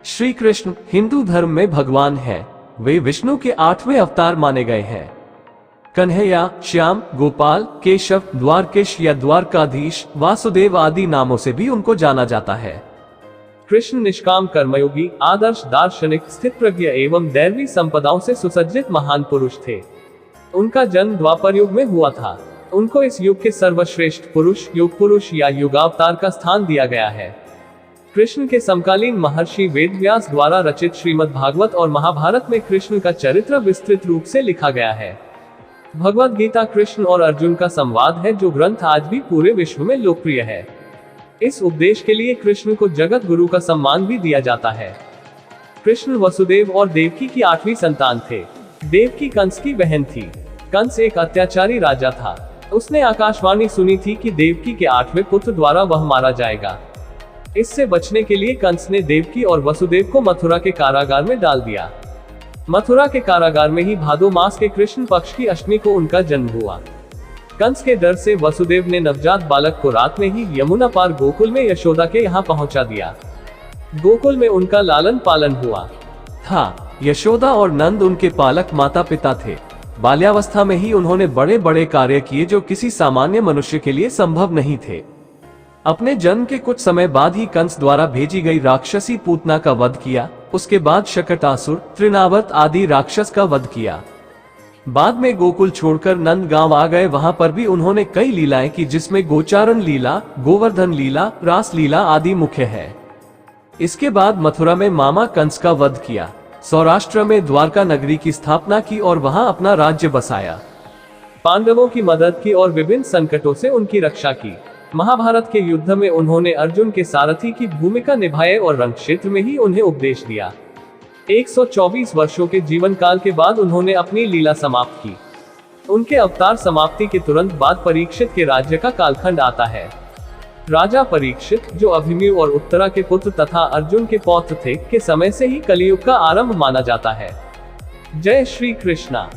श्री कृष्ण हिंदू धर्म में भगवान हैं। वे विष्णु के 8वें अवतार माने गए हैं। कन्हैया, श्याम, गोपाल, केशव, द्वारकेश या द्वारकाधीश, वासुदेव आदि नामों से भी उनको जाना जाता है। कृष्ण निष्काम कर्मयोगी, आदर्श दार्शनिक, स्थित प्रज्ञ एवं दैवी संपदाओं से सुसज्जित महान पुरुष थे। उनका जन्म द्वापर युग में हुआ था। उनको इस युग के सर्वश्रेष्ठ पुरुष, युग पुरुष या युगावतार का स्थान दिया गया है। कृष्ण के समकालीन महर्षि वेदव्यास द्वारा रचित श्रीमद् भागवत और महाभारत में कृष्ण का चरित्र विस्तृत रूप से लिखा गया है। भगवद गीता कृष्ण और अर्जुन का संवाद है, जो ग्रंथ आज भी पूरे विश्व में लोकप्रिय है। इस उपदेश के लिए कृष्ण को जगत गुरु का सम्मान भी दिया जाता है। कृष्ण वसुदेव और देवकी की 8वीं संतान थे। देवकी कंस की बहन थी। कंस एक अत्याचारी राजा था। उसने आकाशवाणी सुनी थी कि देवकी के 8वें पुत्र द्वारा वह मारा जाएगा। इससे बचने के लिए कंस ने देवकी और वसुदेव को मथुरा के कारागार में डाल दिया। मथुरा के कारागार में ही भादो मास के कृष्ण पक्ष की अष्टमी को उनका जन्म हुआ। कंस के डर से वसुदेव ने नवजात बालक को रात में ही यमुना पार गोकुल में यशोदा के यहाँ पहुँचा दिया। गोकुल में उनका लालन पालन हुआ था। यशोदा और नंद उनके पालक माता पिता थे। बाल्यावस्था में ही उन्होंने बड़े बड़े कार्य किए जो किसी सामान्य मनुष्य के लिए संभव नहीं थे। अपने जन्म के कुछ समय बाद ही कंस द्वारा भेजी गई राक्षसी पूतना का वध किया। उसके बाद शकटासुर, तृणावर्त आदि राक्षस का वध किया। बाद में गोकुल छोड़कर नंद गांव आ गए। वहां पर भी उन्होंने कई लीलाएं की, जिसमें गोचारण लीला, गोवर्धन लीला, रास लीला आदि मुख्य है। इसके बाद मथुरा में मामा कंस का वध किया। सौराष्ट्र में द्वारका नगरी की स्थापना की और वहां अपना राज्य बसाया। पांडवों की मदद की और विभिन्न संकटों से उनकी रक्षा की। महाभारत के युद्ध में उन्होंने अर्जुन के सारथी की भूमिका निभाई और रण क्षेत्र में ही उन्हें उपदेश दिया। 124 वर्षों के जीवन काल के बाद उन्होंने अपनी लीला समाप्त की। उनके अवतार समाप्ति के तुरंत बाद परीक्षित के राज्य का कालखंड आता है। राजा परीक्षित, जो अभिमन्यु और उत्तरा के पुत्र तथा अर्जुन के पौत्र थे, के समय से ही कलियुग का आरंभ माना जाता है। जय श्री कृष्णा।